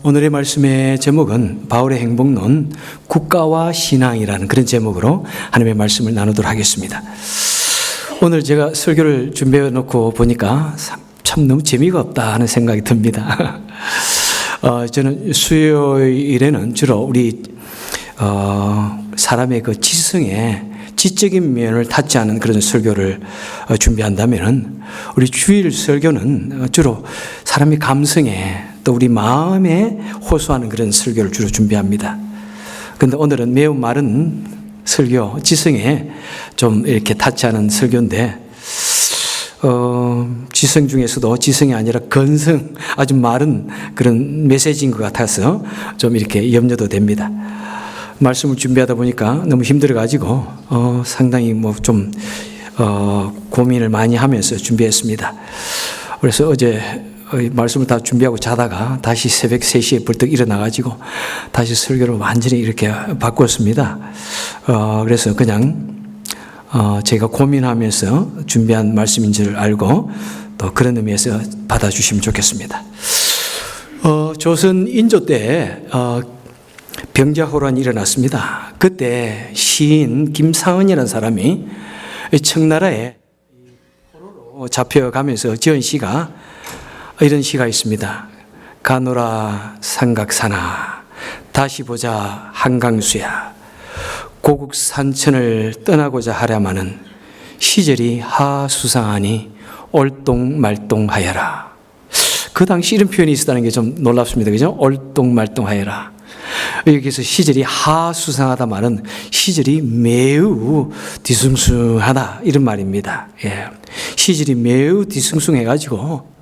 오늘의 말씀의 제목은 바울의 행복론 국가와 신앙이라는 그런 제목으로 하나님의 말씀을 나누도록 하겠습니다. 오늘 제가 설교를 준비해 놓고 보니까 참 너무 재미가 없다 하는 생각이 듭니다. 저는 수요일에는 주로 우리 사람의 그 지성에 지적인 면을 닿지 않은 그런 설교를 준비한다면 우리 주일 설교는 주로 사람의 감성에 또 우리 마음에 호소하는 그런 설교를 주로 준비합니다. 그런데 오늘은 매우 마른 설교, 지성에 좀 이렇게 닿지 않은 설교인데 지성 중에서도 지성이 아니라 건성, 아주 마른 그런 메시지인 것 같아서 좀 이렇게 염려도 됩니다. 말씀을 준비하다 보니까 너무 힘들어가지고 상당히 좀 고민을 많이 하면서 준비했습니다. 그래서 어제 말씀을 다 준비하고 자다가 다시 새벽 3시에 벌떡 일어나가지고 다시 설교를 완전히 이렇게 바꿨습니다. 그래서 그냥 제가 고민하면서 준비한 말씀인 줄 알고 또 그런 의미에서 받아주시면 좋겠습니다. 조선 인조 때 병자호란이 일어났습니다. 그때 시인 김사은이라는 사람이 청나라에 포로로 잡혀가면서 지은 시가 이런 시가 있습니다. 가노라 삼각산하 다시 보자 한강수야 고국 산천을 떠나고자 하랴마는 시절이 하수상하니 올똥말똥하여라. 그 당시 이런 표현이 있었다는 게 좀 놀랍습니다. 그죠? 올똥말똥하여라. 여기서 시절이 하수상하다 말은 시절이 매우 뒤숭숭하다 이런 말입니다. 예. 시절이 매우 뒤숭숭해가지고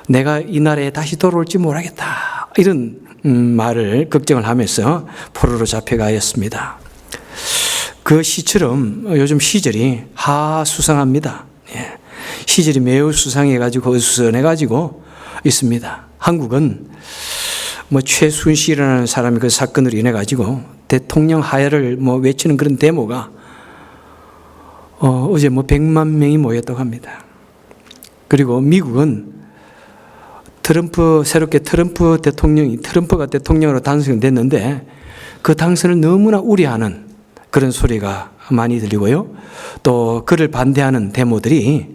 내가 이 나라에 다시 돌아올지 모르겠다 이런 말을 걱정을 하면서 포로로 잡혀가였습니다. 그 시처럼 요즘 시절이 하수상합니다. 예. 시절이 매우 수상해가지고 어수선해가지고 있습니다. 한국은 최순실이라는 사람이 그 사건으로 인해 가지고 대통령 하야를 외치는 그런 데모가 어제 100만 명이 모였다고 합니다. 그리고 미국은 새롭게 트럼프가 대통령으로 당선됐는데 그 당선을 너무나 우려하는 그런 소리가 많이 들리고요. 또 그를 반대하는 데모들이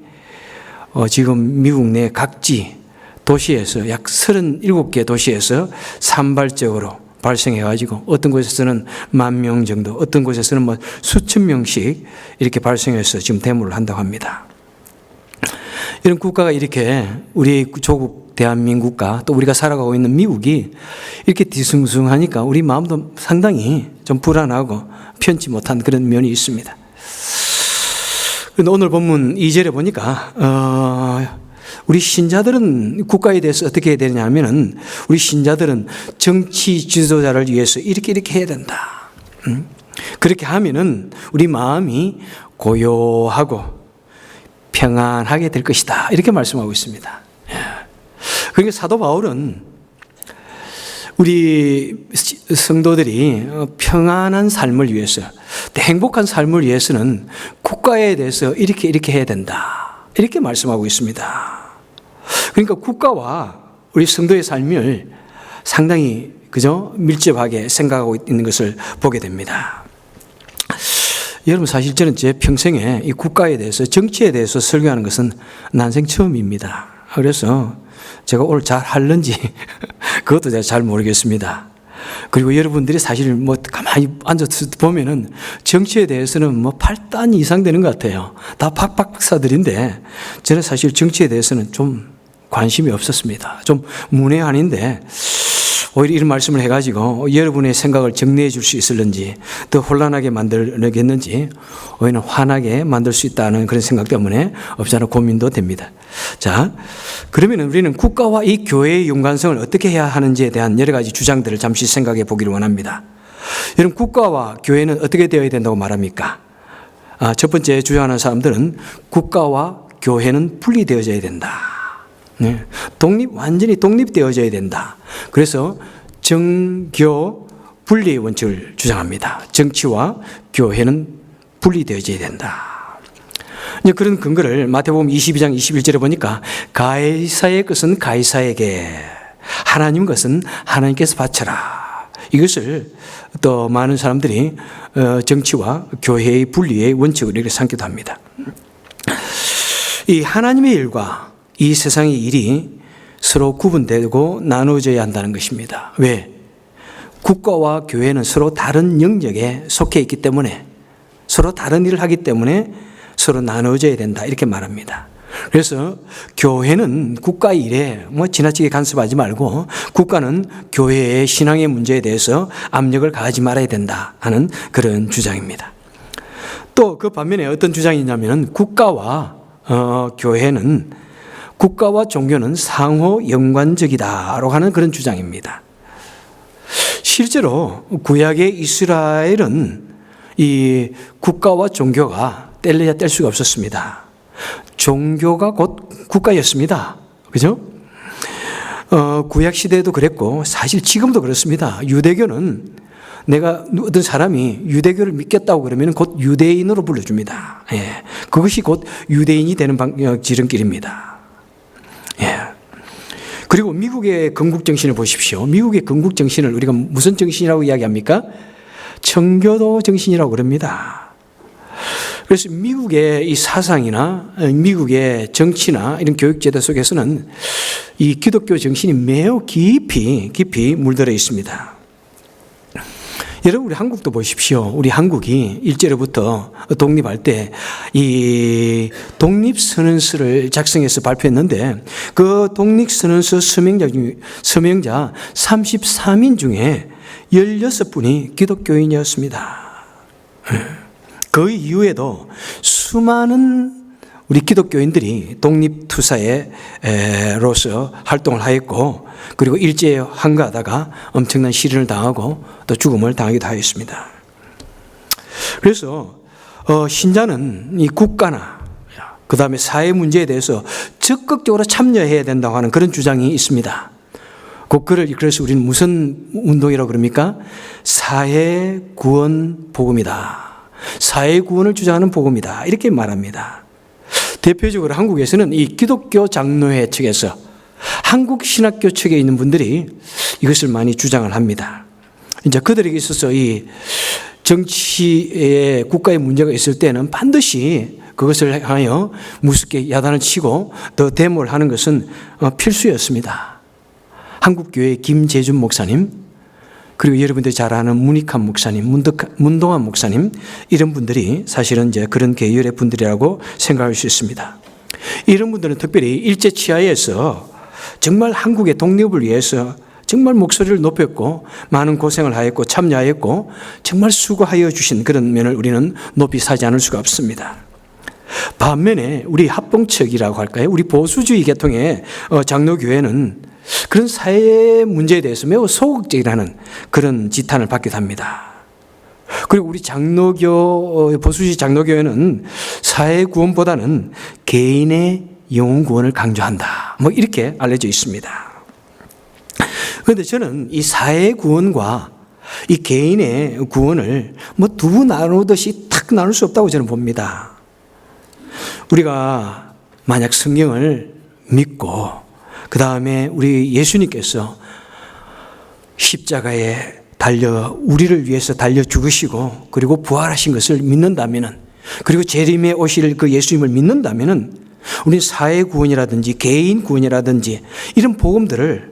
지금 미국 내 각지 도시에서 약 37개 도시에서 산발적으로 발생해가지고 어떤 곳에서는 10,000명 정도, 어떤 곳에서는 수천 명씩 이렇게 발생해서 지금 데모를 한다고 합니다. 이런 국가가 이렇게 우리 조국 대한민국과 또 우리가 살아가고 있는 미국이 이렇게 뒤숭숭하니까 우리 마음도 상당히 좀 불안하고 편치 못한 그런 면이 있습니다. 그런데 오늘 본문 2절에 보니까 우리 신자들은 국가에 대해서 어떻게 해야 되냐 하면은 우리 신자들은 정치 지도자를 위해서 이렇게 해야 된다. 그렇게 하면은 우리 마음이 고요하고 평안하게 될 것이다. 이렇게 말씀하고 있습니다. 그러니까 사도 바울은 우리 성도들이 평안한 삶을 위해서, 행복한 삶을 위해서는 국가에 대해서 이렇게 해야 된다. 이렇게 말씀하고 있습니다. 그러니까 국가와 우리 성도의 삶을 상당히 밀접하게 생각하고 있는 것을 보게 됩니다. 여러분, 사실 저는 제 평생에 이 국가에 대해서, 정치에 대해서 설교하는 것은 난생 처음입니다. 그래서 제가 오늘 잘 할는지 그것도 제가 잘 모르겠습니다. 그리고 여러분들이 사실 가만히 앉아서 보면은 정치에 대해서는 8단 이상 되는 것 같아요. 다 박박사들인데 저는 사실 정치에 대해서는 좀 관심이 없었습니다. 좀 문외한인데 오히려 이런 말씀을 해가지고 여러분의 생각을 정리해 줄 수 있을는지, 더 혼란하게 만들겠는지, 오히려 화나게 만들 수 있다는 그런 생각 때문에 없잖아 고민도 됩니다. 자, 그러면 우리는 국가와 이 교회의 연관성을 어떻게 해야 하는지에 대한 여러 가지 주장들을 잠시 생각해 보기를 원합니다. 여러분, 국가와 교회는 어떻게 되어야 된다고 말합니까? 첫 번째 주장하는 사람들은 국가와 교회는 분리되어져야 된다. 네. 완전히 독립되어져야 된다. 그래서 정교 분리의 원칙을 주장합니다. 정치와 교회는 분리되어져야 된다. 그런 근거를 마태복음 22장 21절에 보니까 가이사의 것은 가이사에게, 하나님 것은 하나님께서 바쳐라. 이것을 또 많은 사람들이 정치와 교회의 분리의 원칙으로 이렇게 삼기도 합니다. 이 하나님의 일과 이 세상의 일이 서로 구분되고 나누어져야 한다는 것입니다. 왜? 국가와 교회는 서로 다른 영역에 속해 있기 때문에, 서로 다른 일을 하기 때문에 서로 나누어져야 된다, 이렇게 말합니다. 그래서 교회는 국가 일에 지나치게 간섭하지 말고 국가는 교회의 신앙의 문제에 대해서 압력을 가하지 말아야 된다 하는 그런 주장입니다. 또 그 반면에 어떤 주장이 있냐면 국가와 교회는, 국가와 종교는 상호 연관적이다라고 하는 그런 주장입니다. 실제로 구약의 이스라엘은 이 국가와 종교가 뗄래야 뗄 수가 없었습니다. 종교가 곧 국가였습니다. 그죠? 구약 시대에도 그랬고 사실 지금도 그렇습니다. 유대교는 내가 어떤 사람이 유대교를 믿겠다고 그러면 곧 유대인으로 불러줍니다. 예. 그것이 곧 유대인이 되는 지름길입니다. 예. 그리고 미국의 건국정신을 보십시오. 미국의 건국정신을 우리가 무슨 정신이라고 이야기합니까? 청교도 정신이라고 그럽니다. 그래서 미국의 이 사상이나 미국의 정치나 이런 교육제도 속에서는 이 기독교 정신이 매우 깊이 물들어 있습니다. 여러분, 우리 한국도 보십시오. 우리 한국이 일제로부터 독립할 때 이 독립선언서를 작성해서 발표했는데 그 독립선언서 서명자 33인 중에 16분이 기독교인이었습니다. 그 이후에도 수많은 우리 기독교인들이 독립투사로서 활동을 하였고, 그리고 일제에 항거하다가 엄청난 시련을 당하고 또 죽음을 당하기도 하였습니다. 그래서 신자는 이 국가나 그 다음에 사회 문제에 대해서 적극적으로 참여해야 된다고 하는 그런 주장이 있습니다. 그래서 우리는 무슨 운동이라고 그럽니까? 사회구원 복음이다. 사회구원을 주장하는 복음이다, 이렇게 말합니다. 대표적으로 한국에서는 이 기독교 장로회 측에서, 한국신학교 측에 있는 분들이 이것을 많이 주장을 합니다. 이제 그들에게 있어서 이 정치에 국가의 문제가 있을 때는 반드시 그것을 향하여 무섭게 야단을 치고 더 데모를 하는 것은 필수였습니다. 한국교회 김재준 목사님, 그리고 여러분들이 잘 아는 문익환 목사님, 문동환 목사님, 이런 분들이 사실은 이제 그런 계열의 분들이라고 생각할 수 있습니다. 이런 분들은 특별히 일제 치하에서 정말 한국의 독립을 위해서 정말 목소리를 높였고 많은 고생을 하였고 참여하였고 정말 수고하여 주신 그런 면을 우리는 높이 사지 않을 수가 없습니다. 반면에 우리 합봉측이라고 할까요? 우리 보수주의 계통의 장로교회는 그런 사회 문제에 대해서 매우 소극적이라는 그런 지탄을 받기도 합니다. 그리고 우리 보수주의 장로교회는 사회 구원보다는 개인의 영혼 구원을 강조한다, 이렇게 알려져 있습니다. 그런데 저는 이 사회 구원과 이 개인의 구원을 두 나누듯이 탁 나눌 수 없다고 저는 봅니다. 우리가 만약 성경을 믿고 그 다음에 우리 예수님께서 십자가에 우리를 위해서 달려 죽으시고 그리고 부활하신 것을 믿는다면은, 그리고 재림에 오실 그 예수님을 믿는다면은 우리 사회 구원이라든지 개인 구원이라든지 이런 복음들을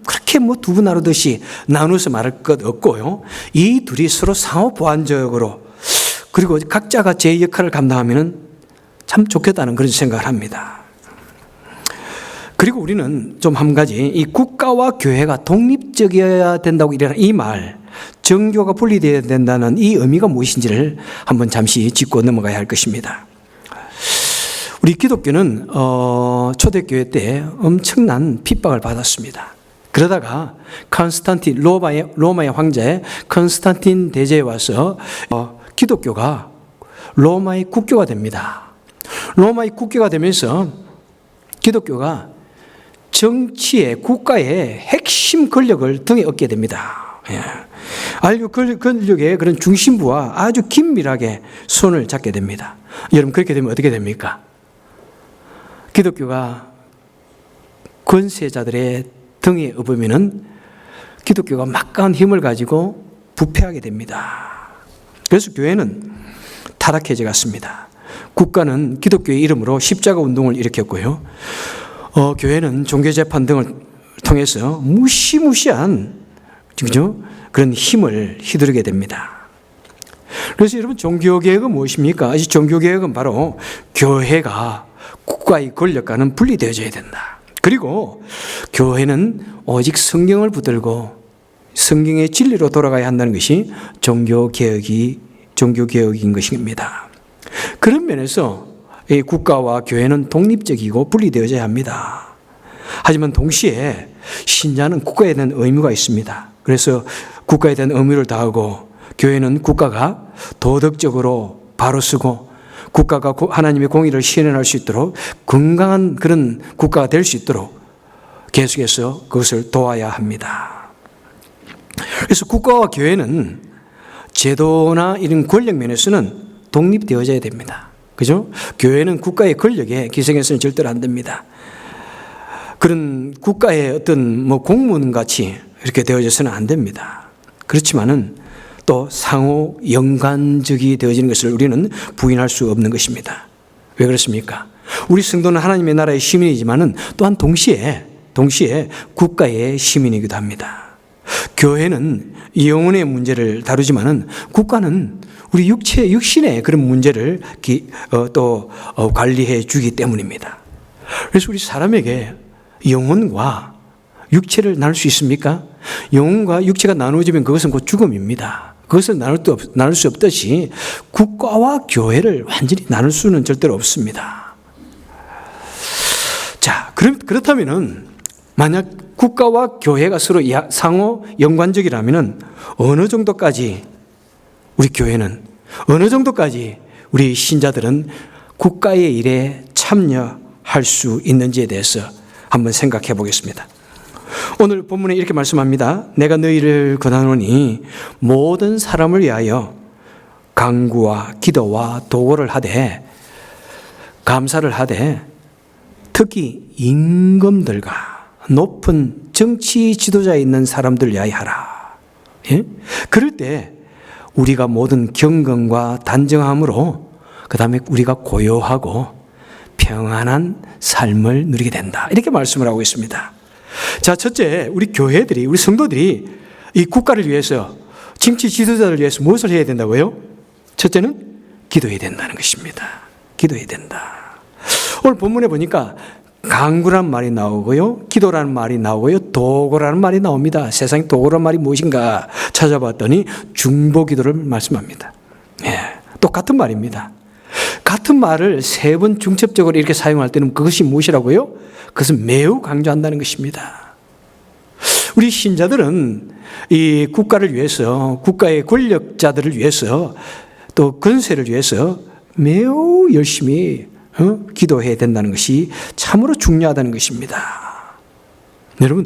그렇게 두부 나누듯이 나누어서 말할 것 없고요. 이 둘이 서로 상호 보완적으로, 그리고 각자가 제 역할을 감당하면은 참 좋겠다는 그런 생각을 합니다. 그리고 우리는 좀 한 가지, 이 국가와 교회가 독립적이어야 된다고 이러는 이 말, 정교가 분리되어야 된다는 이 의미가 무엇인지를 한번 잠시 짚고 넘어가야 할 것입니다. 우리 기독교는 초대교회 때 엄청난 핍박을 받았습니다. 그러다가 로마의 황제 컨스탄틴 대제에 와서 기독교가 로마의 국교가 됩니다. 로마의 국교가 되면서 기독교가 정치의 국가의 핵심 권력을 등에 얻게 됩니다. 아주 권력의 그런 중심부와 아주 긴밀하게 손을 잡게 됩니다. 여러분, 그렇게 되면 어떻게 됩니까? 기독교가 권세자들의 등에 업으면은 기독교가 막강한 힘을 가지고 부패하게 됩니다. 그래서 교회는 타락해져 갔습니다. 국가는 기독교의 이름으로 십자가 운동을 일으켰고요. 교회는 종교재판 등을 통해서 무시무시한 그죠? 그런 힘을 휘두르게 됩니다. 그래서 여러분, 종교개혁은 무엇입니까? 이 종교개혁은 바로 교회가 국가의 권력과는 분리되어져야 된다. 그리고 교회는 오직 성경을 붙들고 성경의 진리로 돌아가야 한다는 것이 종교개혁인 것입니다. 그런 면에서 이 국가와 교회는 독립적이고 분리되어져야 합니다. 하지만 동시에 신자는 국가에 대한 의무가 있습니다. 그래서 국가에 대한 의무를 다하고 교회는 국가가 도덕적으로 바로 서고 국가가 하나님의 공의를 실현할 수 있도록 건강한 그런 국가가 될 수 있도록 계속해서 그것을 도와야 합니다. 그래서 국가와 교회는 제도나 이런 권력 면에서는 독립되어져야 됩니다. 그죠? 교회는 국가의 권력에 기생해서는 절대로 안 됩니다. 그런 국가의 어떤 공무원같이 이렇게 되어져서는 안 됩니다. 그렇지만은 또 상호 연관적이 되어지는 것을 우리는 부인할 수 없는 것입니다. 왜 그렇습니까? 우리 성도는 하나님의 나라의 시민이지만은 또한 동시에 국가의 시민이기도 합니다. 교회는 영혼의 문제를 다루지만은 국가는 우리 육신의 그런 문제를 또 관리해 주기 때문입니다. 그래서 우리 사람에게 영혼과 육체를 나눌 수 있습니까? 영혼과 육체가 나누어지면 그것은 곧 죽음입니다. 그것을 나눌 수 없듯이 국가와 교회를 완전히 나눌 수는 절대로 없습니다. 자, 그렇다면은 만약 국가와 교회가 서로 상호 연관적이라면은 어느 정도까지 우리 교회는, 어느 정도까지 우리 신자들은 국가의 일에 참여할 수 있는지에 대해서 한번 생각해 보겠습니다. 오늘 본문에 이렇게 말씀합니다. 내가 너희를 권하노니 모든 사람을 위하여 간구와 기도와 도고를 하되 감사를 하되 특히 임금들과 높은 정치 지도자에 있는 사람들 위하여 하라. 예? 그럴 때 우리가 모든 경건과 단정함으로 그 다음에 우리가 고요하고 평안한 삶을 누리게 된다. 이렇게 말씀을 하고 있습니다. 자, 첫째, 우리 교회들이, 우리 성도들이 이 국가를 위해서, 정치 지도자를 위해서 무엇을 해야 된다고요? 첫째는 기도해야 된다는 것입니다. 기도해야 된다. 오늘 본문에 보니까 간구란 말이 나오고요, 기도라는 말이 나오고요, 도고라는 말이 나옵니다. 세상에 도고라는 말이 무엇인가 찾아봤더니 중보기도를 말씀합니다. 예, 똑같은 말입니다. 같은 말을 세 번 중첩적으로 이렇게 사용할 때는 그것이 무엇이라고요? 그것은 매우 강조한다는 것입니다. 우리 신자들은 이 국가를 위해서, 국가의 권력자들을 위해서, 또 권세를 위해서 매우 열심히 기도해야 된다는 것이 참으로 중요하다는 것입니다. 여러분,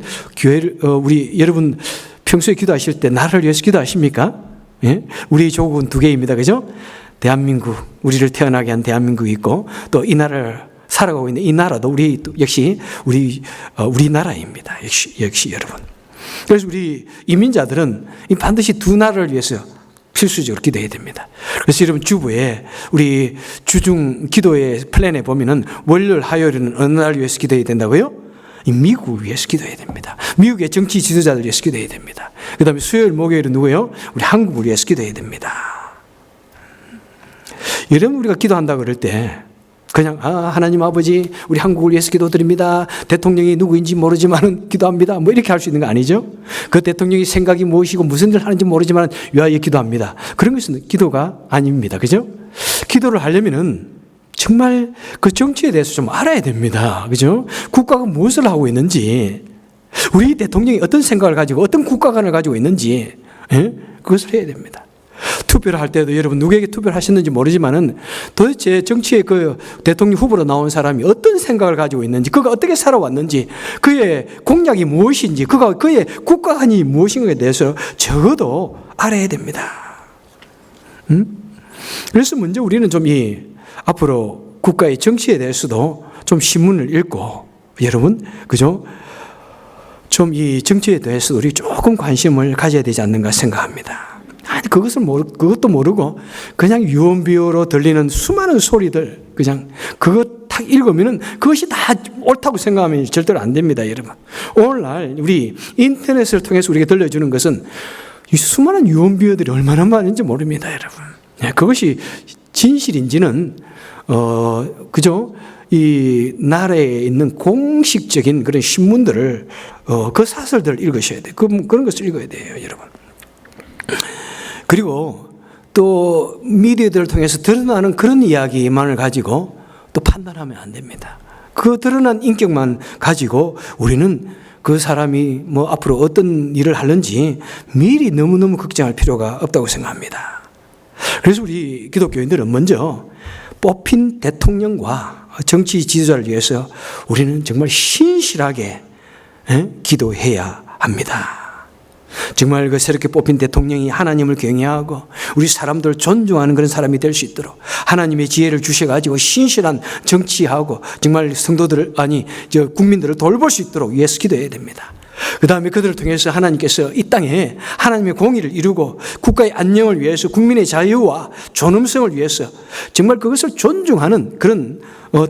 여러분 평소에 기도하실 때 나라를 위해서 기도하십니까? 예? 우리 조국은 두 개입니다. 그죠? 대한민국, 우리를 태어나게 한 대한민국이 있고, 또 이 나라를 살아가고 있는 이 나라도 역시 우리나라입니다. 역시 여러분. 그래서 우리 이민자들은 반드시 두 나라를 위해서 필수적으로 기도해야 됩니다. 그래서 여러분 주부에 우리 주중 기도의 플랜에 보면은 월요일, 화요일은 어느 날 위해서 기도해야 된다고요? 미국을 위해서 기도해야 됩니다. 미국의 정치 지도자들 위해서 기도해야 됩니다. 그 다음에 수요일, 목요일은 누구예요? 우리 한국을 위해서 기도해야 됩니다. 여러분, 우리가 기도한다 그럴 때 그냥 하나님 아버지 우리 한국을 위해서 기도드립니다. 대통령이 누구인지 모르지만 기도합니다. 뭐 이렇게 할 수 있는 거 아니죠? 그 대통령이 생각이 무엇이고 무슨 일을 하는지 모르지만 위하여 기도합니다. 그런 것은 기도가 아닙니다. 그죠? 기도를 하려면은 정말 그 정치에 대해서 좀 알아야 됩니다. 그죠? 국가가 무엇을 하고 있는지, 우리 대통령이 어떤 생각을 가지고 어떤 국가관을 가지고 있는지, 그것을 해야 됩니다. 투표를 할 때도 여러분 누구에게 투표를 하셨는지 모르지만은 도대체 정치의 그 대통령 후보로 나온 사람이 어떤 생각을 가지고 있는지, 그가 어떻게 살아왔는지, 그의 공약이 무엇인지, 그의 국가관이 무엇인가에 대해서 적어도 알아야 됩니다. 그래서 먼저 우리는 좀 앞으로 국가의 정치에 대해서도 좀 신문을 읽고 여러분, 그죠? 좀 이 정치에 대해서 우리 조금 관심을 가져야 되지 않는가 생각합니다. 아니, 그것도 모르고 그냥 유언비어로 들리는 수많은 소리들, 그냥 그것 딱 읽으면은 그것이 다 옳다고 생각하면 절대로 안 됩니다, 여러분. 오늘날 우리 인터넷을 통해서 우리가 들려주는 것은 이 수많은 유언비어들이 얼마나 많은지 모릅니다, 여러분. 그것이 진실인지는 그죠? 이 나라에 있는 공식적인 그런 신문들을 그 사설들을 읽으셔야 돼요. 그런 것을 읽어야 돼요, 여러분. 그리고 또 미디어들을 통해서 드러나는 그런 이야기만을 가지고 또 판단하면 안 됩니다. 그 드러난 인격만 가지고 우리는 그 사람이 뭐 앞으로 어떤 일을 하는지 미리 너무너무 걱정할 필요가 없다고 생각합니다. 그래서 우리 기독교인들은 먼저 뽑힌 대통령과 정치 지도자를 위해서 우리는 정말 신실하게 기도해야 합니다. 정말 그 새롭게 뽑힌 대통령이 하나님을 경외하고 우리 사람들 존중하는 그런 사람이 될 수 있도록 하나님의 지혜를 주셔가지고 신실한 정치하고 정말 국민들을 돌볼 수 있도록 위해서 기도해야 됩니다. 그 다음에 그들을 통해서 하나님께서 이 땅에 하나님의 공의를 이루고 국가의 안녕을 위해서 국민의 자유와 존엄성을 위해서 정말 그것을 존중하는 그런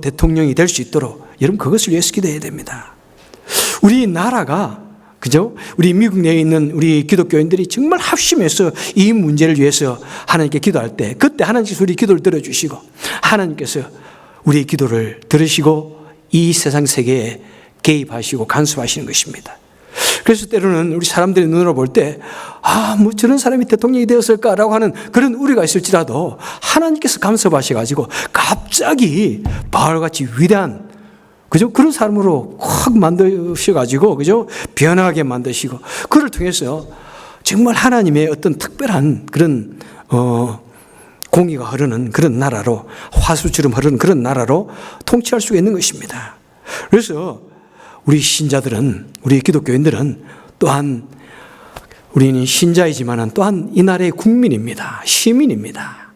대통령이 될 수 있도록 여러분 그것을 위해서 기도해야 됩니다. 우리 나라가 그죠? 우리 미국 내에 있는 우리 기독교인들이 정말 합심해서 이 문제를 위해서 하나님께 기도할 때 그때 하나님께서 우리 기도를 들어주시고 하나님께서 우리의 기도를 들으시고 이 세상 세계에 개입하시고 간섭하시는 것입니다. 그래서 때로는 우리 사람들의 눈으로 볼 때 뭐 저런 사람이 대통령이 되었을까라고 하는 그런 우려가 있을지라도 하나님께서 간섭하셔가지고 갑자기 바울같이 위대한 그죠? 그런 사람으로 확 만드셔가지고, 그죠? 변하게 만드시고, 그를 통해서 정말 하나님의 어떤 특별한 그런, 공의가 흐르는 그런 나라로, 화수처럼 흐르는 그런 나라로 통치할 수가 있는 것입니다. 그래서 우리 신자들은, 우리 기독교인들은 또한 우리는 신자이지만 또한 이 나라의 국민입니다. 시민입니다.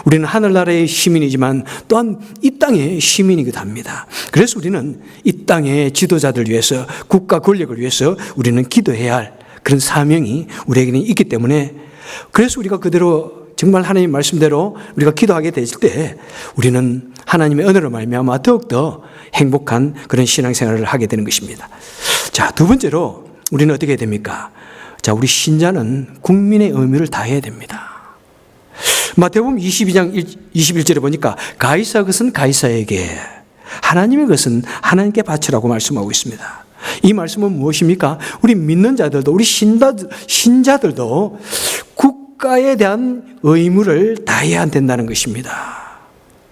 우리는 하늘나라의 시민이지만 또한 이 땅의 시민이기도 합니다. 그래서 우리는 이 땅의 지도자들 위해서 국가 권력을 위해서 우리는 기도해야 할 그런 사명이 우리에게는 있기 때문에 그래서 우리가 그대로 정말 하나님 말씀대로 우리가 기도하게 될 때 우리는 하나님의 은혜로 말미암아 더욱더 행복한 그런 신앙생활을 하게 되는 것입니다. 자, 두 번째로 우리는 어떻게 해야 됩니까? 자, 우리 신자는 국민의 의무를 다해야 됩니다. 마태복음 22장 21절에 보니까 가이사 것은 가이사에게 하나님의 것은 하나님께 바치라고 말씀하고 있습니다. 이 말씀은 무엇입니까? 우리 믿는 자들도 우리 신자들도 국가에 대한 의무를 다해야 된다는 것입니다.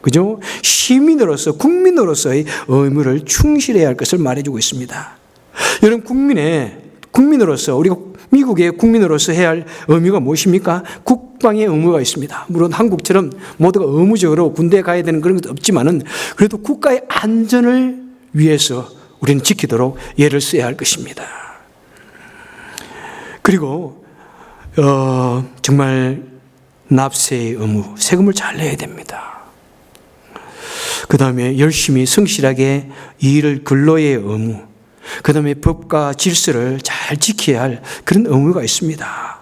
그죠? 시민으로서 국민으로서의 의무를 충실해야 할 것을 말해주고 있습니다. 여러분 국민으로서 우리가 미국의 국민으로서 해야 할 의무가 무엇입니까? 국방의 의무가 있습니다. 물론 한국처럼 모두가 의무적으로 군대에 가야 되는 그런 것도 없지만은 그래도 국가의 안전을 위해서 우리는 지키도록 예를 써야 할 것입니다. 그리고 정말 납세의 의무, 세금을 잘 내야 됩니다. 그 다음에 열심히 성실하게 일을 근로의 의무, 그 다음에 법과 질서를 잘 지켜야 할 그런 의무가 있습니다.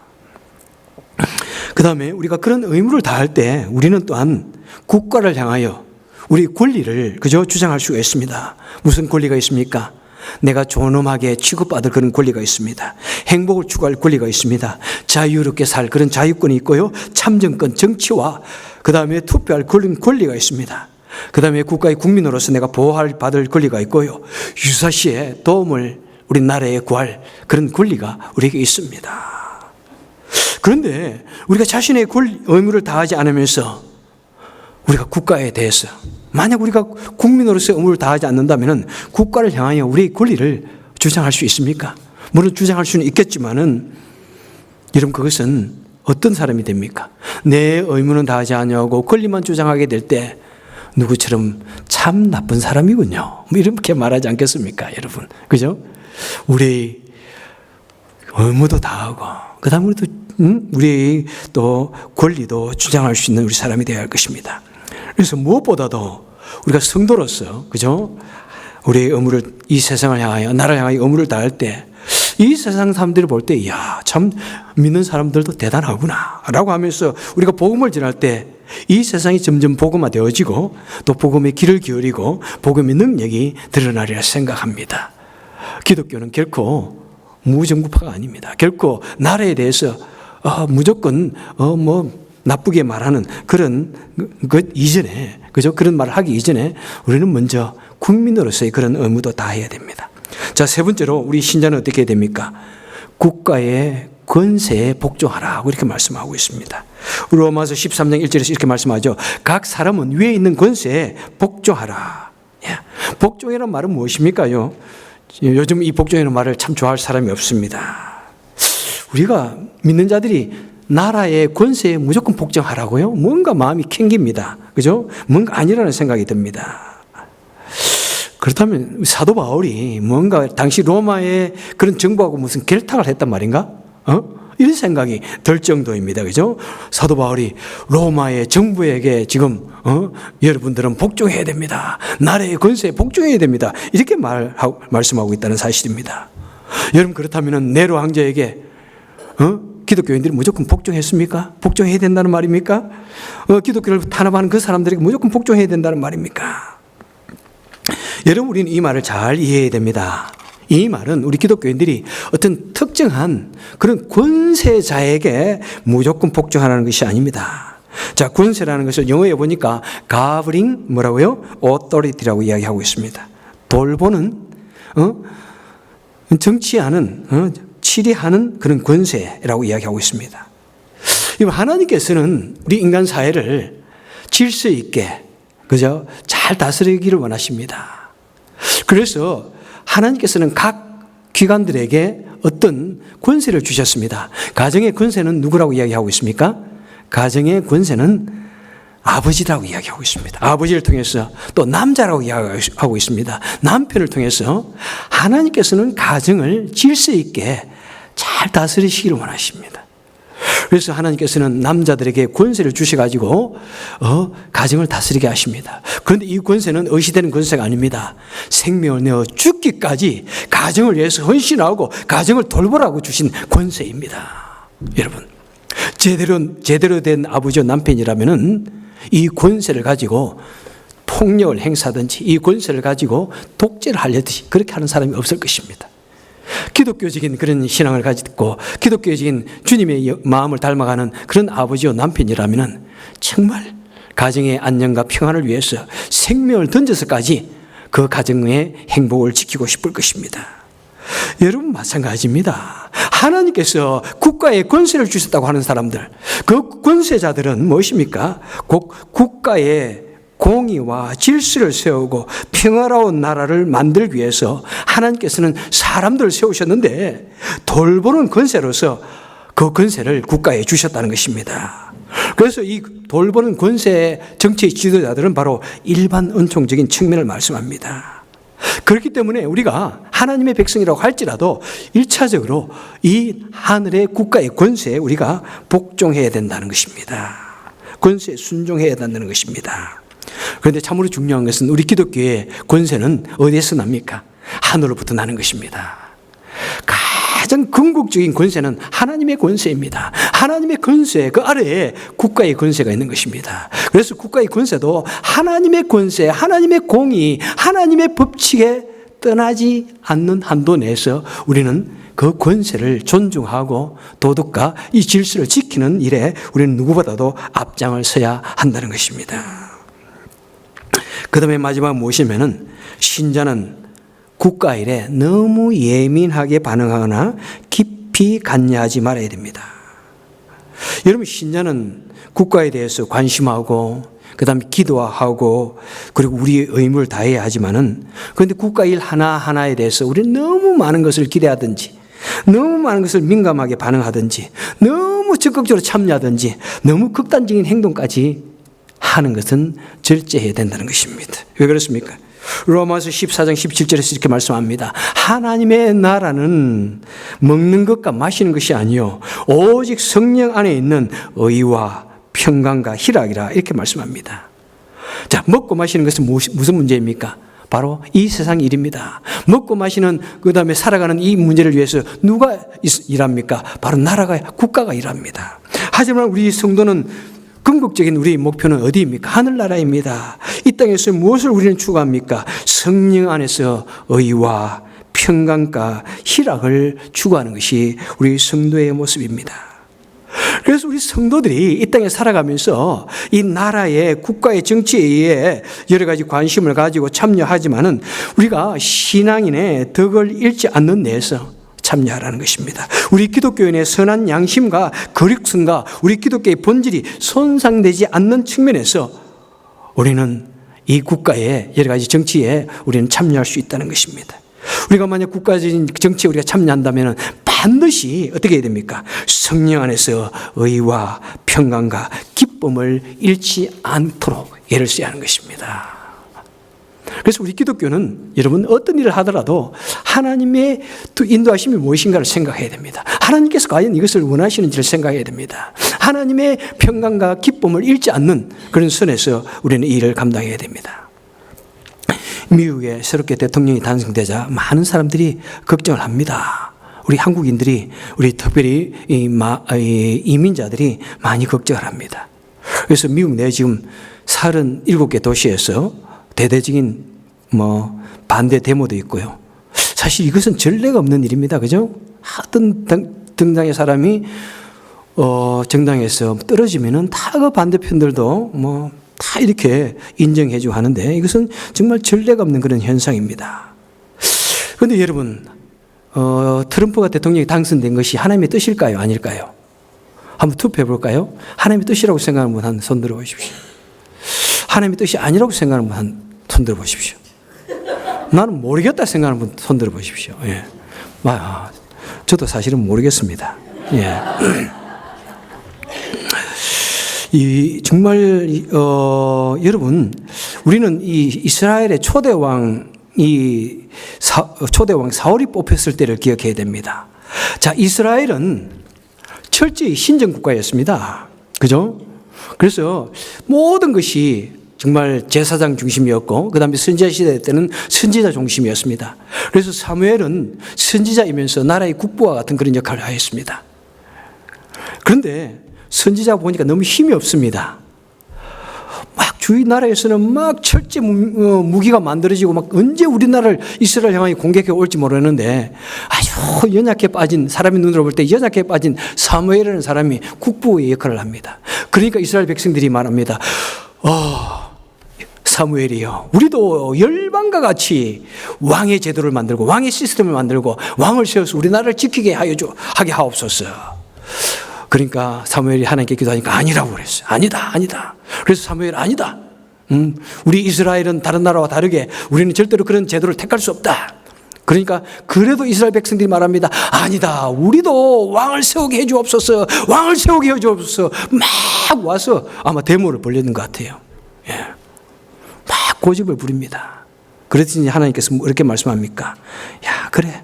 그 다음에 우리가 그런 의무를 다할 때 우리는 또한 국가를 향하여 우리 권리를 그저 주장할 수가 있습니다. 무슨 권리가 있습니까? 내가 존엄하게 취급받을 그런 권리가 있습니다. 행복을 추구할 권리가 있습니다. 자유롭게 살 그런 자유권이 있고요. 참정권, 정치와 그 다음에 투표할 그런 권리가 있습니다. 그 다음에 국가의 국민으로서 내가 보호받을 권리가 있고요. 유사시에 도움을 우리 나라에 구할 그런 권리가 우리에게 있습니다. 그런데 우리가 자신의 의무를 다하지 않으면서 우리가 국가에 대해서 만약 우리가 국민으로서 의무를 다하지 않는다면 국가를 향하여 우리의 권리를 주장할 수 있습니까? 물론 주장할 수는 있겠지만은 여러분 그것은 어떤 사람이 됩니까? 내 의무는 다하지 않냐고 권리만 주장하게 될 때 누구처럼 참 나쁜 사람이군요. 뭐 이렇게 말하지 않겠습니까, 여러분? 그죠? 우리 의무도 다하고, 그 다음에 우리 또 권리도 주장할 수 있는 우리 사람이 되어야 할 것입니다. 그래서 무엇보다도 우리가 성도로서, 그죠? 우리의 의무를, 이 세상을 향하여, 나라를 향하여 의무를 다할 때 이 세상 사람들이 볼 때 이야, 참 믿는 사람들도 대단하구나 라고 하면서 우리가 복음을 전할 때 이 세상이 점점 복음화되어지고 또 복음의 길을 기울이고 복음의 능력이 드러나리라 생각합니다. 기독교는 결코 무정부파가 아닙니다. 결코 나라에 대해서 무조건 나쁘게 말하는 그런 것 이전에, 그죠? 그런 말을 하기 이전에 우리는 먼저 국민으로서의 그런 의무도 다해야 됩니다. 자, 세 번째로 우리 신자는 어떻게 해야 됩니까? 국가의 권세에 복종하라고 이렇게 말씀하고 있습니다. 로마서 13장 1절에서 이렇게 말씀하죠. 각 사람은 위에 있는 권세에 복종하라. 복종이라는 말은 무엇입니까요? 요즘 이 복종이라는 말을 참 좋아할 사람이 없습니다. 우리가 믿는 자들이 나라의 권세에 무조건 복종하라고요? 뭔가 마음이 캥깁니다. 그죠? 뭔가 아니라는 생각이 듭니다. 그렇다면 사도 바울이 뭔가 당시 로마의 그런 정부하고 무슨 결탁을 했단 말인가? 이런 생각이 들 정도입니다. 그죠? 사도 바울이 로마의 정부에게 지금 여러분들은 복종해야 됩니다. 나라의 권세에 복종해야 됩니다. 이렇게 말씀하고 있다는 사실입니다. 여러분, 그렇다면 네로 황제에게 기독교인들이 무조건 복종했습니까? 복종해야 된다는 말입니까? 기독교를 탄압하는 그 사람들에게 무조건 복종해야 된다는 말입니까? 여러분, 우리는 이 말을 잘 이해해야 됩니다. 이 말은 우리 기독교인들이 어떤 특정한 그런 권세자에게 무조건 복종하라는 것이 아닙니다. 자, 권세라는 것을 영어에 보니까 governing 뭐라고요? authority라고 이야기하고 있습니다. 돌보는, 정치하는, 치리하는 그런 권세라고 이야기하고 있습니다. 하나님께서는 우리 인간 사회를 질서 있게, 그죠? 잘 다스리기를 원하십니다. 그래서 하나님께서는 각 기관들에게 어떤 권세를 주셨습니다. 가정의 권세는 누구라고 이야기하고 있습니까? 가정의 권세는 아버지라고 이야기하고 있습니다. 아버지를 통해서 또 남자라고 이야기하고 있습니다. 남편을 통해서 하나님께서는 가정을 질서 있게 잘 다스리시기를 원하십니다. 그래서 하나님께서는 남자들에게 권세를 주셔가지고 가정을 다스리게 하십니다. 그런데 이 권세는 의시되는 권세가 아닙니다. 생명을 내어 죽기까지 가정을 위해서 헌신하고 가정을 돌보라고 주신 권세입니다. 여러분, 제대로 된 아버지와 남편이라면은 이 권세를 가지고 폭력을 행사하든지 이 권세를 가지고 독재를 하려든지 그렇게 하는 사람이 없을 것입니다. 기독교적인 그런 신앙을 가지고 기독교적인 주님의 마음을 닮아가는 그런 아버지와 남편이라면 정말 가정의 안녕과 평안을 위해서 생명을 던져서까지 그 가정의 행복을 지키고 싶을 것입니다. 여러분, 마찬가지입니다. 하나님께서 국가에 권세를 주셨다고 하는 사람들, 그 권세자들은 무엇입니까? 국가의 공의와 질서를 세우고 평화로운 나라를 만들기 위해서 하나님께서는 사람들을 세우셨는데 돌보는 권세로서 그 권세를 국가에 주셨다는 것입니다. 그래서 이 돌보는 권세 정치 지도자들은 바로 일반 은총적인 측면을 말씀합니다. 그렇기 때문에 우리가 하나님의 백성이라고 할지라도 1차적으로 이 하늘의 국가의 권세에 우리가 복종해야 된다는 것입니다. 권세에 순종해야 된다는 것입니다. 그런데 참으로 중요한 것은 우리 기독교의 권세는 어디에서 납니까? 하늘로부터 나는 것입니다. 가장 궁극적인 권세는 하나님의 권세입니다. 하나님의 권세, 그 아래에 국가의 권세가 있는 것입니다. 그래서 국가의 권세도 하나님의 권세, 하나님의 공의, 하나님의 법칙에 떠나지 않는 한도 내에서 우리는 그 권세를 존중하고 도덕과 이 질서를 지키는 일에 우리는 누구보다도 앞장을 서야 한다는 것입니다. 그 다음에 마지막 무엇이냐면 신자는 국가 일에 너무 예민하게 반응하거나 깊이 관여하지 말아야 됩니다. 여러분, 신자는 국가에 대해서 관심하고 그 다음에 기도하고 그리고 우리의 의무를 다해야 하지만은 그런데 국가 일 하나하나에 대해서 우리는 너무 많은 것을 기대하든지 너무 많은 것을 민감하게 반응하든지 너무 적극적으로 참여하든지 너무 극단적인 행동까지 하는 것은 절제해야 된다는 것입니다. 왜 그렇습니까? 로마서 14장 17절에서 이렇게 말씀합니다. 하나님의 나라는 먹는 것과 마시는 것이 아니요 오직 성령 안에 있는 의와 평강과 희락이라 이렇게 말씀합니다. 자, 먹고 마시는 것은 무슨 문제입니까? 바로 이 세상 일입니다. 먹고 마시는 그다음에 살아가는 이 문제를 위해서 누가 일합니까? 바로 나라가 국가가 일합니다. 하지만 우리 성도는 궁극적인 우리의 목표는 어디입니까? 하늘나라입니다. 이 땅에서 무엇을 우리는 추구합니까? 성령 안에서 의와 평강과 희락을 추구하는 것이 우리 성도의 모습입니다. 그래서 우리 성도들이 이 땅에 살아가면서 이 나라의 국가의 정치에 의해 여러 가지 관심을 가지고 참여하지만은 우리가 신앙인의 덕을 잃지 않는 데에서 참여하라는 것입니다. 우리 기독교인의 선한 양심과 거룩성과 우리 기독교의 본질이 손상되지 않는 측면에서 우리는 이 국가의 여러 가지 정치에 우리는 참여할 수 있다는 것입니다. 우리가 만약 국가적인 정치에 우리가 참여한다면 반드시 어떻게 해야 됩니까? 성령 안에서 의와 평강과 기쁨을 잃지 않도록 애를 써야 하는 것입니다. 그래서 우리 기독교는 여러분 어떤 일을 하더라도 하나님의 인도하심이 무엇인가를 생각해야 됩니다. 하나님께서 과연 이것을 원하시는지를 생각해야 됩니다. 하나님의 평강과 기쁨을 잃지 않는 그런 선에서 우리는 이 일을 감당해야 됩니다. 미국에 새롭게 대통령이 탄생되자 많은 사람들이 걱정을 합니다. 우리 한국인들이, 우리 특별히 이민자들이 많이 걱정을 합니다. 그래서 미국 내 지금 37개 도시에서 대대적인 반대 데모도 있고요. 사실 이것은 전례가 없는 일입니다. 그죠? 어떤 정당의 사람이 정당에서 떨어지면은 다 그 반대편들도 다 이렇게 인정해주고 하는데 이것은 정말 전례가 없는 그런 현상입니다. 그런데 여러분, 트럼프가 대통령이 당선된 것이 하나님의 뜻일까요? 아닐까요? 한번 투표해 볼까요? 하나님의 뜻이라고 생각하는 분 한 손 들어 보십시오. 하나님의 뜻이 아니라고 생각하는 분 한 손 들어 보십시오. 나는 모르겠다 생각하는 분 손 들어 보십시오. 예. 저도 사실은 모르겠습니다. 예. 정말 여러분, 우리는 이 이스라엘의 초대왕 사울이 뽑혔을 때를 기억해야 됩니다. 자, 이스라엘은 철저히 신정 국가였습니다. 그죠? 그래서 모든 것이 정말 제사장 중심이었고, 그 다음에 선지자 시대 때는 선지자 중심이었습니다. 그래서 사무엘은 선지자이면서 나라의 국부와 같은 그런 역할을 하였습니다. 그런데 선지자 보니까 너무 힘이 없습니다. 막 주위 나라에서는 막 철제 무기가 만들어지고 막 언제 우리나라를 이스라엘 향하여 공격해 올지 모르는데 아주 연약해 빠진, 사람의 눈으로 볼 때 연약해 빠진 사무엘이라는 사람이 국부의 역할을 합니다. 그러니까 이스라엘 백성들이 말합니다. 사무엘이요, 우리도 열방과 같이 왕의 제도를 만들고 왕의 시스템을 만들고 왕을 세워서 우리나라를 지키게 하게 하옵소서. 그러니까 사무엘이 하나님께 기도하니까 아니라고 그랬어요. 아니다. 그래서 사무엘 아니다. 우리 이스라엘은 다른 나라와 다르게 우리는 절대로 그런 제도를 택할 수 없다. 그러니까 그래도 이스라엘 백성들이 말합니다. 아니다. 우리도 왕을 세우게 해주옵소서. 왕을 세우게 해주옵소서. 막 와서 아마 데모를 벌였는 것 같아요. 예. 막 고집을 부립니다. 그랬더니 하나님께서 이렇게 말씀합니까? 야, 그래.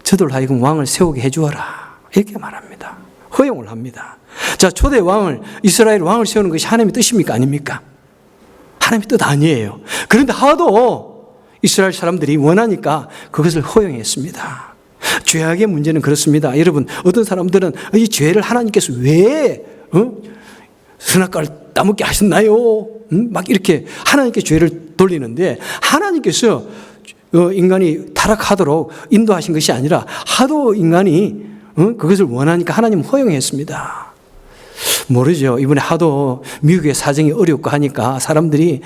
저들 하여금 왕을 세우게 해주어라. 이렇게 말합니다. 허용을 합니다. 자, 초대 왕을, 이스라엘 왕을 세우는 것이 하나님의 뜻입니까? 아닙니까? 하나님의 뜻 아니에요. 그런데 하도 이스라엘 사람들이 원하니까 그것을 허용했습니다. 죄악의 문제는 그렇습니다. 여러분, 어떤 사람들은 이 죄를 하나님께서 왜 선악과를 따먹게 하셨나요? 막 이렇게 하나님께 죄를 돌리는데, 하나님께서 인간이 타락하도록 인도하신 것이 아니라 하도 인간이 그것을 원하니까 하나님은 허용했습니다. 모르죠. 이번에 하도 미국의 사정이 어렵고 하니까 사람들이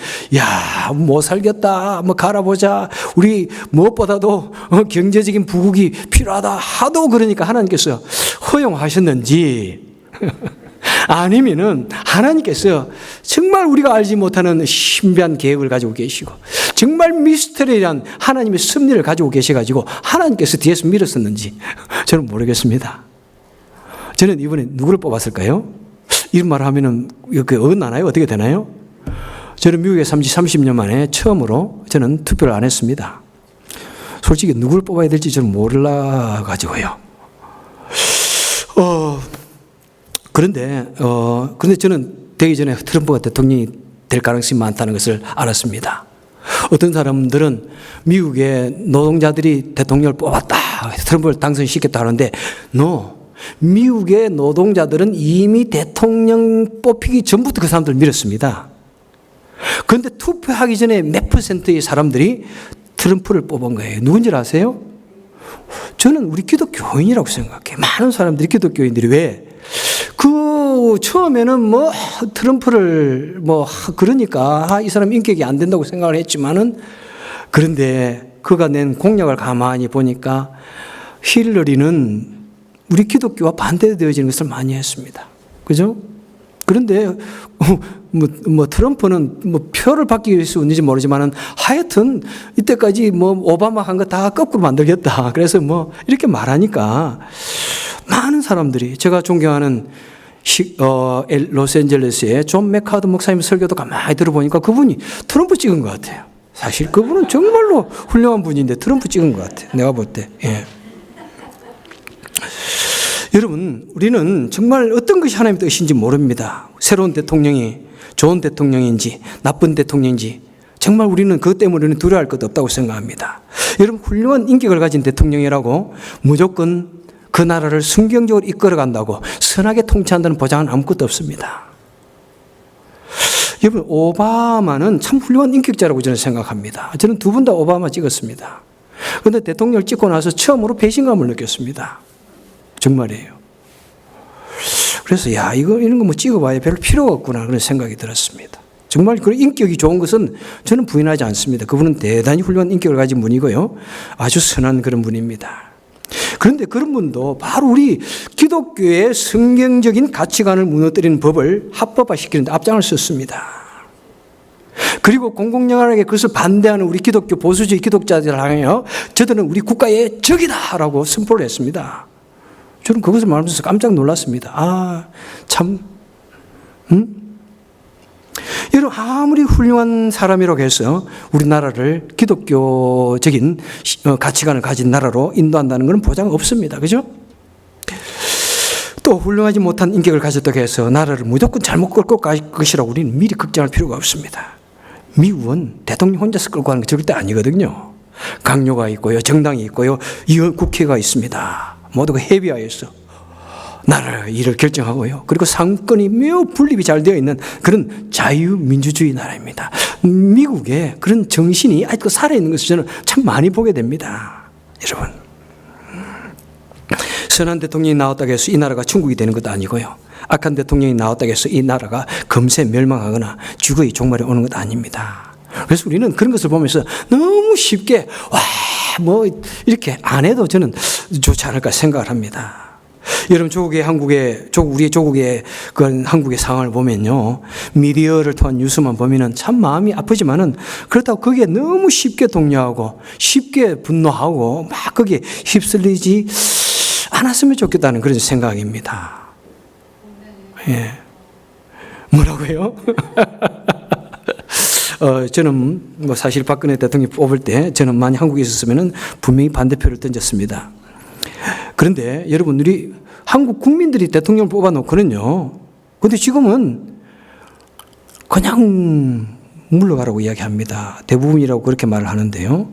못 살겠다, 갈아보자, 우리 무엇보다도 경제적인 부국이 필요하다 하도 그러니까 하나님께서 허용하셨는지 아니면은 하나님께서 정말 우리가 알지 못하는 신비한 계획을 가지고 계시고 정말 미스터리한 하나님의 섭리를 가지고 계셔가지고 하나님께서 뒤에서 밀었었는지 저는 모르겠습니다. 저는 이번에 누구를 뽑았을까요? 이런 말을 하면은 어긋나나요? 어떻게 되나요? 저는 미국에 30년 만에 처음으로 저는 투표를 안 했습니다. 솔직히 누구를 뽑아야 될지 저는 몰라가지고요. 그런데 저는 되기 전에 트럼프가 대통령이 될 가능성이 많다는 것을 알았습니다. 어떤 사람들은 미국의 노동자들이 대통령을 뽑았다, 트럼프를 당선시켰다 하는데, 미국의 노동자들은 이미 대통령 뽑히기 전부터 그 사람들을 밀었습니다. 그런데 투표하기 전에 몇 퍼센트의 사람들이 트럼프를 뽑은 거예요. 누군지 아세요? 저는 우리 기독교인이라고 생각해요. 많은 사람들이 기독교인들이 왜? 처음에는 트럼프를 그러니까 이 사람 인격이 안 된다고 생각을 했지만은, 그런데 그가 낸 공약을 가만히 보니까 힐러리는 우리 기독교와 반대되어지는 것을 많이 했습니다. 그죠? 그런데 트럼프는 표를 받기 위해서 있는지 모르지만은 하여튼 이때까지 오바마 한 거 다 거꾸로 만들겠다. 그래서 이렇게 말하니까 많은 사람들이, 제가 존경하는 로스앤젤레스의 존 맥카드 목사님 설교도 가만히 들어보니까 그분이 트럼프 찍은 것 같아요. 사실 그분은 정말로 훌륭한 분인데 트럼프 찍은 것 같아요. 내가 볼 때. 예. 여러분, 우리는 정말 어떤 것이 하나님의 뜻인지 모릅니다. 새로운 대통령이 좋은 대통령인지 나쁜 대통령인지 정말 우리는 그것 때문에 두려워할 것도 없다고 생각합니다. 여러분, 훌륭한 인격을 가진 대통령이라고 무조건 그 나라를 순경적으로 이끌어간다고 선하게 통치한다는 보장은 아무것도 없습니다. 여러분, 오바마는 참 훌륭한 인격자라고 저는 생각합니다. 저는 두 분 다 오바마 찍었습니다. 그런데 대통령을 찍고 나서 처음으로 배신감을 느꼈습니다. 정말이에요. 그래서 이런 거 찍어봐야 별로 필요가 없구나 그런 생각이 들었습니다. 정말 그 인격이 좋은 것은 저는 부인하지 않습니다. 그분은 대단히 훌륭한 인격을 가진 분이고요. 아주 선한 그런 분입니다. 그런데 그런 분도 바로 우리 기독교의 성경적인 가치관을 무너뜨리는 법을 합법화시키는 데 앞장을 썼습니다. 그리고 공공연하게 그것을 반대하는 우리 기독교 보수주의 기독자들을 향하여 저들은 우리 국가의 적이다라고 선포를 했습니다. 저는 그것을 말하면서 깜짝 놀랐습니다. 여러분, 아무리 훌륭한 사람이라고 해서 우리나라를 기독교적인 가치관을 가진 나라로 인도한다는 것은 보장 없습니다. 그죠? 또 훌륭하지 못한 인격을 가졌다고 해서 나라를 무조건 잘못 끌고 갈 것이라고 우리는 미리 걱정할 필요가 없습니다. 미국은 대통령 혼자서 끌고 가는 게 절대 아니거든요. 강요가 있고요, 정당이 있고요, 국회가 있습니다. 모두가 협의하여서 나라의 일을 결정하고요. 그리고 상권이 매우 분립이 잘 되어 있는 그런 자유민주주의 나라입니다. 미국에 그런 정신이 아직도 살아있는 것을 저는 참 많이 보게 됩니다. 여러분, 선한 대통령이 나왔다고 해서 이 나라가 천국이 되는 것도 아니고요. 악한 대통령이 나왔다고 해서 이 나라가 금세 멸망하거나 죽어의 종말이 오는 것도 아닙니다. 그래서 우리는 그런 것을 보면서 너무 쉽게 이렇게 안 해도 저는 좋지 않을까 생각을 합니다. 여러분, 우리의 조국의 그런 한국의 상황을 보면요, 미디어를 통한 뉴스만 보면은 참 마음이 아프지만은 그렇다고 거기에 너무 쉽게 동요하고 쉽게 분노하고 막 거기에 휩쓸리지 않았으면 좋겠다는 그런 생각입니다. 예. 뭐라고요? 저는 사실 박근혜 대통령 뽑을 때 저는 만약 한국에 있었으면 분명히 반대표를 던졌습니다. 그런데 여러분, 우리 한국 국민들이 대통령을 뽑아놓고는요, 근데 지금은 그냥 물러가라고 이야기합니다. 대부분이라고 그렇게 말을 하는데요.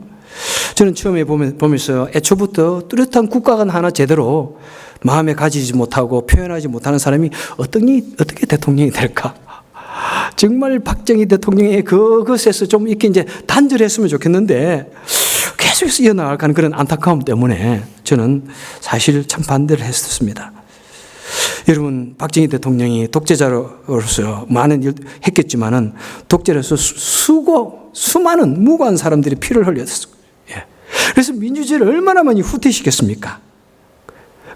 저는 처음에 보면서 애초부터 뚜렷한 국가관 하나 제대로 마음에 가지지 못하고 표현하지 못하는 사람이 어떻게 대통령이 될까? 정말 박정희 대통령의 그것에서 좀 이렇게 이제 단절했으면 좋겠는데 계속해서 이어나가는 그런 안타까움 때문에 저는 사실 참 반대를 했었습니다. 여러분, 박정희 대통령이 독재자로서 많은 일 했겠지만은 독재로서 수많은 무고한 사람들이 피를 흘렸어요. 그래서 민주주의를 얼마나 많이 후퇴시켰습니까?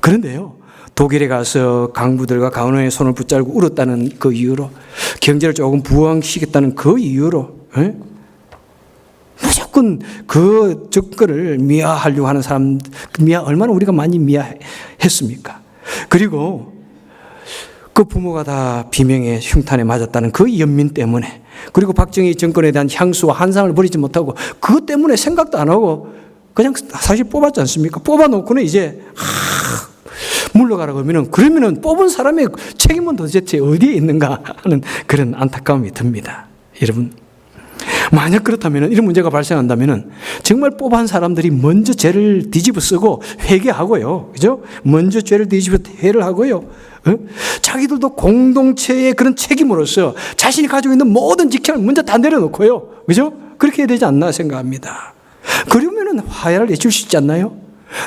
그런데요, 독일에 가서 강부들과 가운의 손을 붙잡고 울었다는 그 이유로, 경제를 조금 부흥시켰다는 그 이유로 무조건 그 정권을 미화하려고 하는 사람, 얼마나 우리가 많이 미화했습니까? 그리고 그 부모가 다 비명의 흉탄에 맞았다는 그 연민 때문에, 그리고 박정희 정권에 대한 향수와 한상을 버리지 못하고 그것 때문에 생각도 안 하고 그냥 사실 뽑았지 않습니까? 뽑아놓고는 이제 물러가라고 그러면은 뽑은 사람의 책임은 도대체 어디에 있는가 하는 그런 안타까움이 듭니다. 여러분, 만약 그렇다면, 이런 문제가 발생한다면 정말 뽑아한 사람들이 먼저 죄를 뒤집어 쓰고 회개하고요. 그죠? 먼저 죄를 뒤집어 회를 하고요. 자기들도 공동체의 그런 책임으로서 자신이 가지고 있는 모든 직책을 먼저 다 내려놓고요. 그죠? 그렇게 해야 되지 않나 생각합니다. 그러면은 화해를 해줄 수 있지 않나요?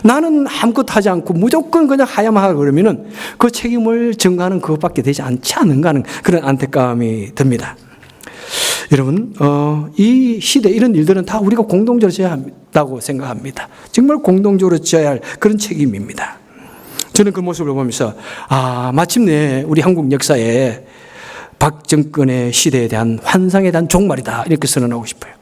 나는 아무것도 하지 않고 무조건 그냥 하야만 하고 그러면은 그 책임을 전가하는 그것밖에 되지 않지 않은가 하는 그런 안타까움이 듭니다. 여러분, 이 시대 이런 일들은 다 우리가 공동적으로 져야 한다고 생각합니다. 정말 공동적으로 져야 할 그런 책임입니다. 저는 그 모습을 보면서 마침내 우리 한국 역사에 박 정권의 시대에 대한 환상에 대한 종말이다, 이렇게 선언하고 싶어요.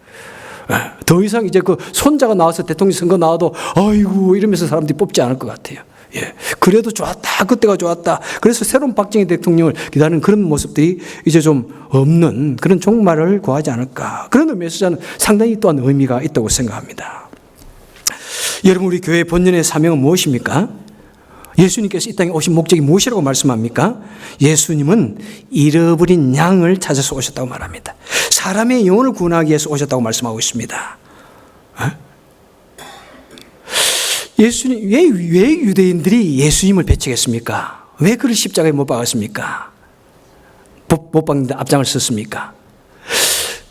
더 이상 이제 그 손자가 나와서 대통령 선거 나와도 아이고 이러면서 사람들이 뽑지 않을 것 같아요. 예. 그래도 좋았다, 그때가 좋았다. 그래서 새로운 박정희 대통령을 기다리는 그런 모습들이 이제 좀 없는 그런 종말을 구하지 않을까. 그런 의미에서 저는 상당히 또한 의미가 있다고 생각합니다. 여러분, 우리 교회의 본연의 사명은 무엇입니까? 예수님께서 이 땅에 오신 목적이 무엇이라고 말씀합니까? 예수님은 잃어버린 양을 찾아서 오셨다고 말합니다. 사람의 영혼을 구원하기 위해서 오셨다고 말씀하고 있습니다. 예수님, 왜 유대인들이 예수님을 배척했습니까? 왜 그를 십자가에 못 박았습니까? 못 박는데 앞장을 섰습니까?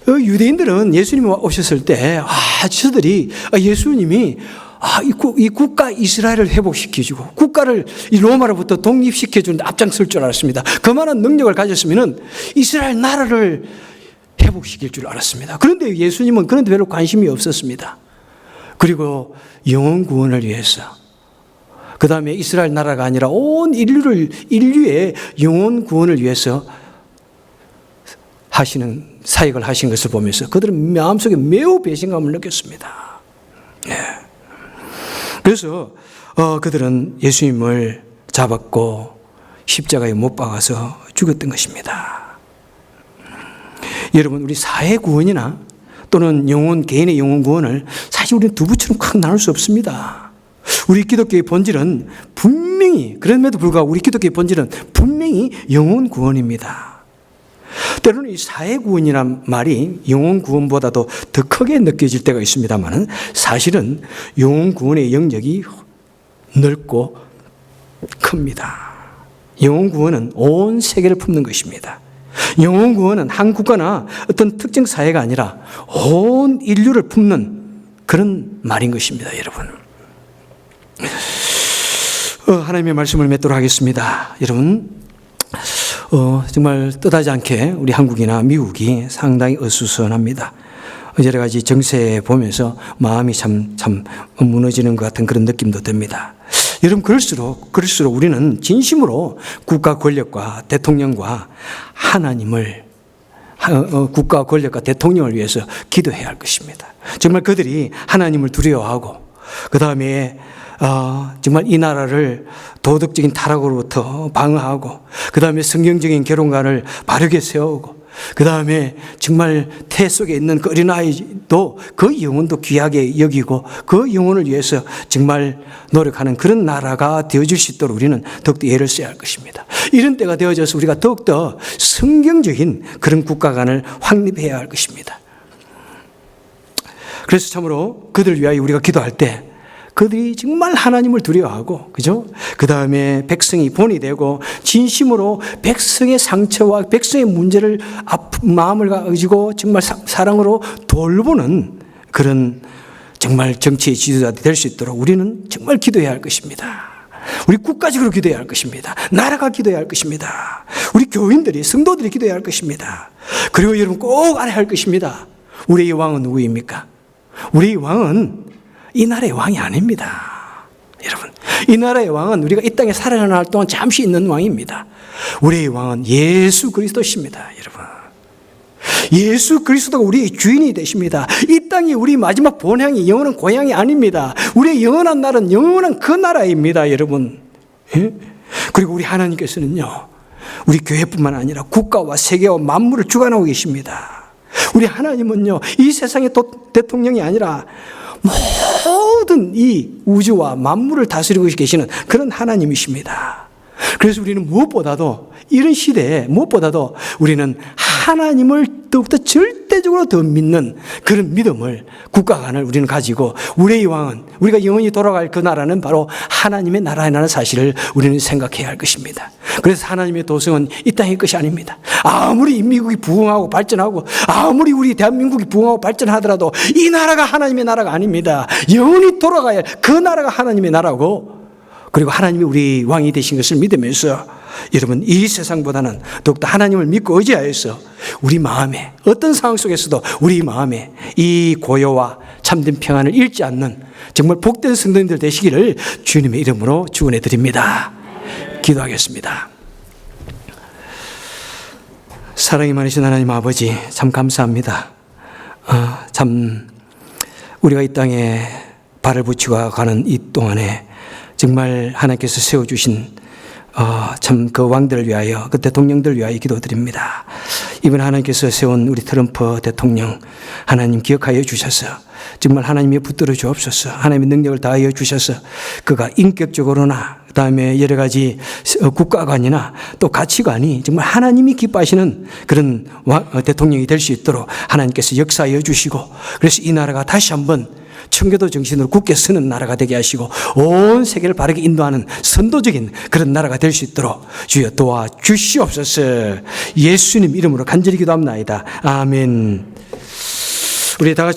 유대인들은 예수님이 오셨을 때, 저들이 예수님이 이 국가 이스라엘을 회복시켜주고 국가를 이 로마로부터 독립시켜주는데 앞장설 줄 알았습니다. 그만한 능력을 가졌으면 이스라엘 나라를 회복시킬 줄 알았습니다. 그런데 예수님은 그런데 별로 관심이 없었습니다. 그리고 영혼 구원을 위해서, 그 다음에 이스라엘 나라가 아니라 온 인류의 영혼 구원을 위해서 하시는 사역을 하신 것을 보면서 그들은 마음속에 매우 배신감을 느꼈습니다. 네. 그래서 그들은 예수님을 잡았고 십자가에 못 박아서 죽였던 것입니다. 여러분, 우리 사회 구원이나 또는 개인의 영혼 구원을 사실 우리는 두부처럼 확 나눌 수 없습니다. 우리 기독교의 본질은 분명히, 그럼에도 불구하고 우리 기독교의 본질은 분명히 영혼 구원입니다. 때로는 이 사회 구원이란 말이 영혼 구원보다도 더 크게 느껴질 때가 있습니다만 사실은 영혼 구원의 영역이 넓고 큽니다. 영혼 구원은 온 세계를 품는 것입니다. 영혼 구원은 한 국가나 어떤 특정 사회가 아니라 온 인류를 품는 그런 말인 것입니다, 여러분. 하나님의 말씀을 맺도록 하겠습니다. 여러분, 정말 뜻하지 않게 우리 한국이나 미국이 상당히 어수선합니다. 여러 가지 정세 보면서 마음이 참 무너지는 것 같은 그런 느낌도 듭니다. 여러분, 그럴수록 우리는 진심으로 국가 권력과 대통령과 하나님을, 국가 권력과 대통령을 위해서 기도해야 할 것입니다. 정말 그들이 하나님을 두려워하고, 그 다음에 정말 이 나라를 도덕적인 타락으로부터 방어하고, 그 다음에 성경적인 결혼관을 바르게 세우고, 그 다음에 정말 태 속에 있는 그 어린아이도 그 영혼도 귀하게 여기고 그 영혼을 위해서 정말 노력하는 그런 나라가 되어질 수 있도록 우리는 더욱더 애를 써야 할 것입니다. 이런 때가 되어져서 우리가 더욱더 성경적인 그런 국가관을 확립해야 할 것입니다. 그래서 참으로 그들을 위하여 우리가 기도할 때 그들이 정말 하나님을 두려워하고, 그죠? 그 다음에 백성이 본이 되고 진심으로 백성의 상처와 백성의 문제를 마음을 가지고 정말 사랑으로 돌보는 그런 정말 정치의 지도자들이 될 수 있도록 우리는 정말 기도해야 할 것입니다. 우리 국가적으로 기도해야 할 것입니다. 나라가 기도해야 할 것입니다. 우리 교인들이, 성도들이 기도해야 할 것입니다. 그리고 여러분 꼭 알아야 할 것입니다. 우리의 왕은 누구입니까? 우리의 왕은 이 나라의 왕이 아닙니다. 여러분, 이 나라의 왕은 우리가 이 땅에 살아날 동안 잠시 있는 왕입니다. 우리의 왕은 예수 그리스도십니다. 여러분, 예수 그리스도가 우리의 주인이 되십니다. 이 땅이 우리 마지막 본향이, 영원한 고향이 아닙니다. 우리의 영원한 나라는 영원한 그 나라입니다, 여러분. 예? 그리고 우리 하나님께서는요, 우리 교회뿐만 아니라 국가와 세계와 만물을 주관하고 계십니다. 우리 하나님은요, 이 세상의 대통령이 아니라 모든 이 우주와 만물을 다스리고 계시는 그런 하나님이십니다. 그래서 우리는 무엇보다도 이런 시대에 무엇보다도 우리는 하나님을 더욱더 절대적으로 더 믿는 그런 믿음을, 국가관을 우리는 가지고 우리의 왕은, 우리가 영원히 돌아갈 그 나라는 바로 하나님의 나라라는 사실을 우리는 생각해야 할 것입니다. 그래서 하나님의 도성은 이 땅의 것이 아닙니다. 아무리 인민국이 부흥하고 발전하고 아무리 우리 대한민국이 부흥하고 발전하더라도 이 나라가 하나님의 나라가 아닙니다. 영원히 돌아가야 할 그 나라가 하나님의 나라고, 그리고 하나님이 우리 왕이 되신 것을 믿으면서 여러분 이 세상보다는 더욱더 하나님을 믿고 의지하여서 우리 마음에 어떤 상황 속에서도 우리 마음에 이 고요와 참된 평안을 잃지 않는 정말 복된 성도님들 되시기를 주님의 이름으로 축원해 드립니다. 기도하겠습니다. 사랑이 많으신 하나님 아버지, 참 감사합니다. 참 우리가 이 땅에 발을 붙이고 가는 이 동안에 정말 하나님께서 세워주신 참 그 왕들을 위하여, 그 대통령들을 위하여 기도드립니다. 이번 하나님께서 세운 우리 트럼프 대통령 하나님 기억하여 주셔서 정말 하나님이 붙들어 주옵소서. 하나님의 능력을 다하여 주셔서 그가 인격적으로나 그다음에 여러 가지 국가관이나 또 가치관이 정말 하나님이 기뻐하시는 그런 대통령이 될 수 있도록 하나님께서 역사하여 주시고, 그래서 이 나라가 다시 한번 청교도 정신으로 굳게 서는 나라가 되게 하시고 온 세계를 바르게 인도하는 선도적인 그런 나라가 될 수 있도록 주여 도와주시옵소서. 예수님 이름으로 간절히 기도합니다. 아멘. 우리 다 같이